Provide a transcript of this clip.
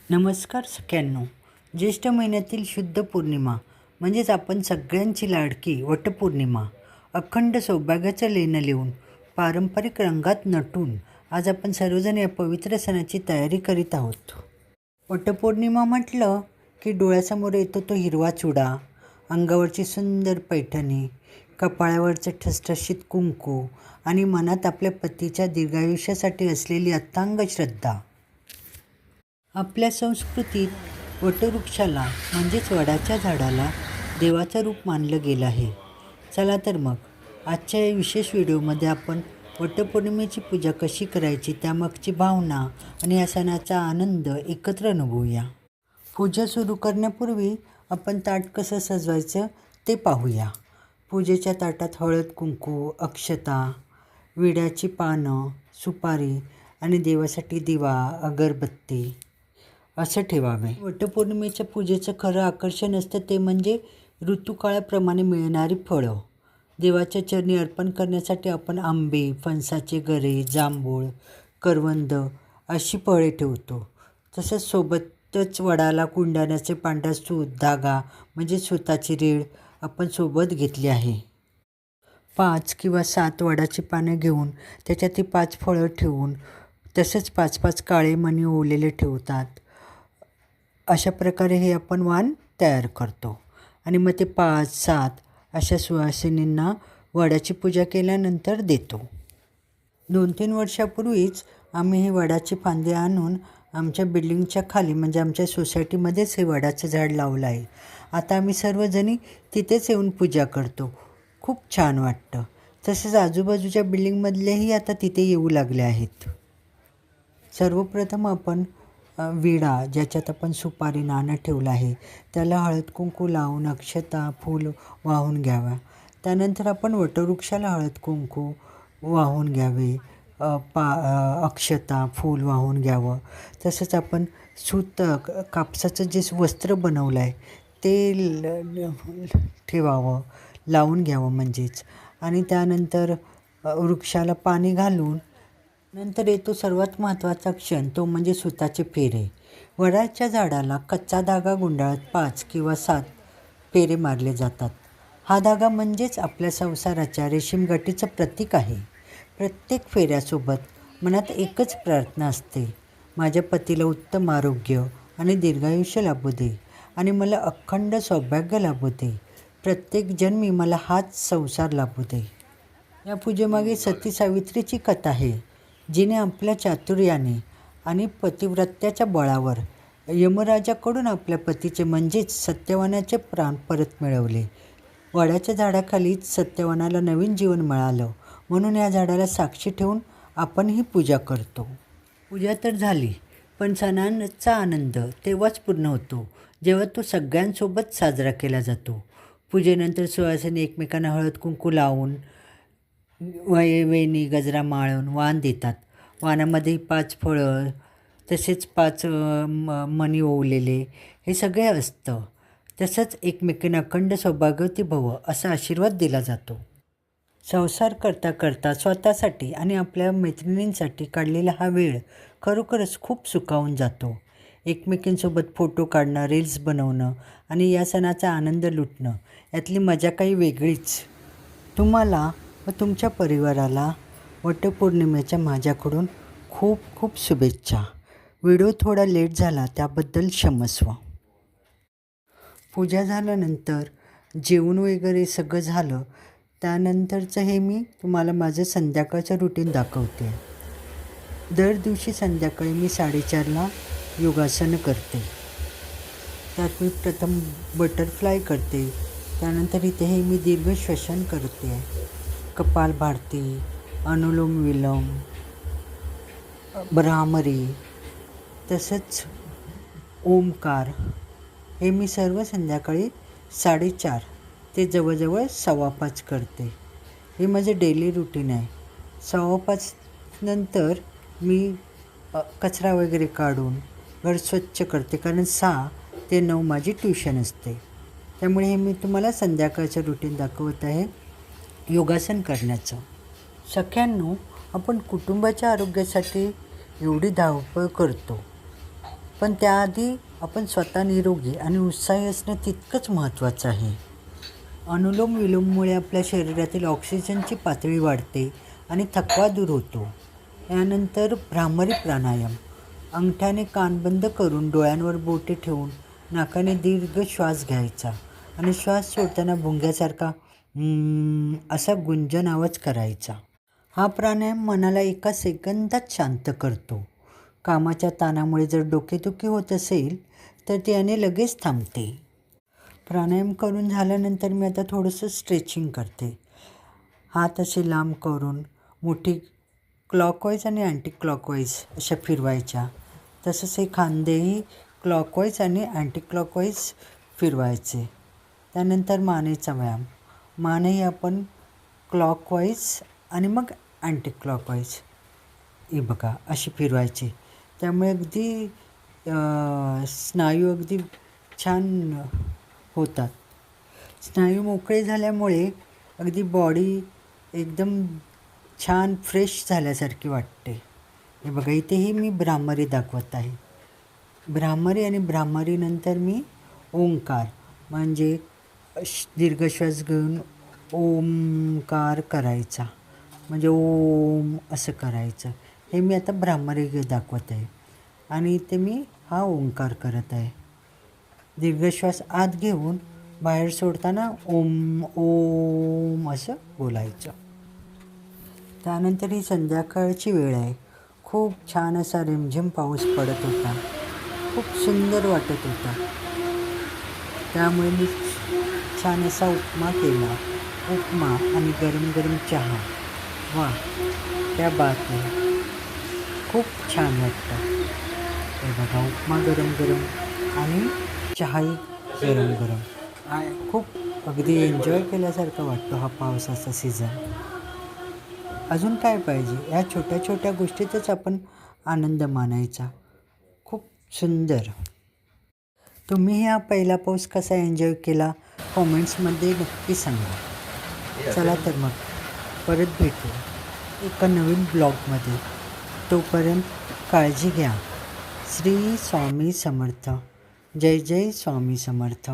नमस्कार सगळ्यांनो. ज्येष्ठ महिन्यातील शुद्ध पौर्णिमा म्हणजेच आपण सगळ्यांची लाडकी वटपौर्णिमा अखंड सौभाग्याचं लेणं लिहून पारंपरिक रंगात नटून आज आपण सर्वजण या पवित्र सणाची तयारी करीत आहोत. वटपौर्णिमा म्हटलं की डोळ्यासमोर येतो तो हिरवा चुडा, अंगावरची सुंदर पैठणी, कपाळावरचं ठसठशीत कुंकू आणि मनात आपल्या पतीच्या दीर्घायुष्यासाठी असलेली अथांग श्रद्धा. आपल्या संस्कृतीत वटवृक्षाला म्हणजेच वडाच्या झाडाला देवाचं रूप मानलं गेलं आहे. चला तर मग आजच्या या विशेष व्हिडिओमध्ये आपण वटपौर्णिमेची पूजा कशी करायची, त्यामागची भावना आणि या सणाचा आनंद एकत्र अनुभवूया. पूजा सुरू करण्यापूर्वी आपण ताट कसं सजवायचं ते पाहूया. पूजेच्या ताटात हळद, कुंकू, अक्षता, विड्याची पानं, सुपारी आणि देवासाठी दिवा, अगरबत्ती असं ठेवावे. वटपौर्णिमेच्या पूजेचं खरं आकर्षण असतं ते म्हणजे ऋतुकाळाप्रमाणे मिळणारी फळं. देवाच्या चरणी अर्पण करण्यासाठी आपण आंबे, फणसाचे गरे, जांभूळ, करवंद अशी फळे ठेवतो. तसंच सोबतच वडाला कुंडाण्याचे पांढरा सूत, धागा म्हणजे सुताची रेळ आपण सोबत घेतली आहे. 5 किंवा 7 वडाची पानं घेऊन त्याच्यात ती 5 फळं ठेवून तसंच 5-5 काळे मणी ओवलेले ठेवतात. अशा प्रकारे हे आपण वाण तयार करतो आणि मग ते 5-7 अशा सुवासिनींना वडाची पूजा केल्यानंतर देतो. 2-3 वर्षापूर्वीच आम्ही हे वडाची फांदी आणून आमच्या बिल्डिंगच्या खाली म्हणजे आमच्या सोसायटीमध्येच हे वडाचं झाड लावलं आहे. आता आम्ही सर्वजणी तिथेच येऊन पूजा करतो. खूप छान वाटतं. तसेच आजूबाजूच्या बिल्डिंगमधलेही आता तिथे येऊ लागले आहेत. सर्वप्रथम आपण विडा ज्याच्यात आपण सुपारी, नाणं ठेवलं आहे त्याला हळद कुंकू लावून अक्षता, फूल वाहून घ्यावा. त्यानंतर आपण वटवृक्षाला हळद कुंकू वाहून घ्यावे, अक्षता, फूल वाहून घ्यावं. तसंच आपण सूत कापसाचं जे वस्त्र बनवलं आहे ते ठेवावं, लावून घ्यावं म्हणजेच. आणि त्यानंतर वृक्षाला पाणी घालून नंतर येतो सर्वात महत्त्वाचा क्षण, तो म्हणजे सुताचे फेरे. वडाच्या झाडाला कच्चा धागा गुंडाळत 5 किंवा 7 फेरे मारले जातात. हा धागा म्हणजेच आपल्या संसाराच्या रेशीमगाठीचं प्रतीक आहे. प्रत्येक फेऱ्यासोबत मनात एकच प्रार्थना असते, माझ्या पतीला उत्तम आरोग्य आणि दीर्घायुष्य लाभू दे आणि मला अखंड सौभाग्य लाभू दे. प्रत्येक जन्मी मला हाच संसार लाभू दे. या पूजेमागे सती सावित्रीची कथा आहे, जिने आपल्या चातुर्याने आणि पतिव्रत्याच्या बळावर यमराजाकडून आपल्या पतीचे म्हणजेच सत्यवानाचे प्राण परत मिळवले. वडाच्या झाडाखालीच सत्यवानाला नवीन जीवन मिळालं म्हणून या झाडाला साक्षी ठेवून आपण ही पूजा करतो. पूजा तर झाली, पण सणांचा आनंद तेव्हाच पूर्ण होतो जेव्हा तो सगळ्यांसोबत साजरा केला जातो. पूजेनंतर सुवासिनी एकमेकांना हळद कुंकू लावून वेणी गजरा माळून वाण देतात. वाणामध्ये 5 फळं तसेच 5 मणी ओवलेले हे सगळे असतं. तसंच एकमेकांना अखंड सौभाग्यवती भव असा आशीर्वाद दिला जातो. संसार करता करता स्वतःसाठी आणि आपल्या मैत्रिणींसाठी काढलेला हा वेळ खरोखरच खूप सुखावून जातो. एकमेकींसोबत फोटो काढणं, रील्स बनवणं आणि या सणाचा आनंद लुटणं यातली मजा काही वेगळीच. तुम्हाला व तुमच्या परिवाराला वटपौर्णिमेच्या माझ्याकडून खूप खूप शुभेच्छा. व्हिडिओ थोडा लेट झाला त्याबद्दल क्षमस्व. पूजा झाल्यानंतर जेवण वगैरे सगळं झालं त्यानंतरचं हे मी तुम्हाला माझं संध्याकाळचं रुटीन दाखवते. दर दिवशी संध्याकाळी मी 4:30ला योगासन करते. त्यात मी प्रथम बटरफ्लाय करते, त्यानंतर इथे हे मी दीर्घ श्वसन करते, कपालभाती, अनुलोम विलोम, भ्रामरी तसंच ओमकार हे मी सर्व संध्याकाळी 4:30 ते जवळजवळ 4:15 करते. हे माझं डेली रुटीन आहे. 4:15 नंतर मी कचरा वगैरे काढून घर स्वच्छ करते, कारण 6 ते 9 माझी ट्युशन असते. त्यामुळे हे मी तुम्हाला संध्याकाळचं रुटीन दाखवत आहे योगासन करण्याचं. सगळ्यांनो, आपण कुटुंबाच्या आरोग्यासाठी एवढी धावपळ करतो, पण त्याआधी आपण स्वतः निरोगी आणि उत्साही असणं तितकंच महत्त्वाचं आहे. अनुलोम विलोममुळे आपल्या शरीरातील ऑक्सिजनची पातळी वाढते आणि थकवा दूर होतो. यानंतर भ्रामरी प्राणायाम. अंगठ्याने कान बंद करून डोळ्यांवर बोटे ठेवून नाकाने दीर्घ श्वास घ्यायचा आणि श्वास सोडताना भुंग्यासारखा असा गुंजन आवाज करायचा. हा प्राणायाम मनाला एका सेकंदात शांत करतो. कामाच्या ताणामुळे जर डोकेदुखी होत असेल तर त्याने लगेच थांबते. प्राणायाम करून झाल्यानंतर मी आता थोडंसं स्ट्रेचिंग करते. हात असे लांब करून मुठी क्लॉकवाईज आणि अँटी क्लॉकवाईज अशा फिरवायच्या. तसंच हे खांदेही क्लॉकवाईज आणि अँटी क्लॉकवाईज फिरवायचे. त्यानंतर मानेचा व्यायाम. मानही आपण क्लॉकवाईज आणि मग अँटी क्लॉकवाईज हे बघा अशी फिरवायची. त्यामुळे अगदी स्नायू अगदी छान होतात. स्नायू मोकळे झाल्यामुळे अगदी बॉडी एकदम छान फ्रेश झाल्यासारखी वाटते. हे बघा इथेही मी भ्रामरी दाखवत आहे. भ्रामरी आणि भ्रामरीनंतर मी ओंकार म्हणजे दीर्घ श्वास घेऊन ओंकार करायचा, म्हणजे ओम असं करायचं. हे मी आता भ्रामरी दाखवत आहे आणि इथे मी हा ओंकार करत आहे. दीर्घ श्वास आत घेऊन बाहेर सोडताना ओम ओम असं बोलायचं. त्यानंतर ही संध्याकाळची वेळ आहे. खूप छान असा रिमझिम पाऊस पडत होता. खूप सुंदर वाटत होता. त्यामुळे मी छान असा उपमा केला. उपमा आणि गरम गरम चहा. वा त्या बात आहे. खूप छान वाटतं. हे बघा उपमा गरम गरम आणि चहाही गरम गरम. खूप अगदी एन्जॉय केल्यासारखं वाटतं हा पावसाचा सीझन. अजून काय पाहिजे? या छोट्या छोट्या गोष्टीतच आपण आनंद मानायचा. खूप सुंदर. तुम्ही हा पहिला पाऊस कसा एन्जॉय केला कॉमेंट्समध्ये नक्की सांगा. चला तर मग परत भेटू एका नवीन ब्लॉगमध्ये. तोपर्यंत काळजी घ्या. श्री स्वामी समर्थ. जय जय स्वामी समर्थ.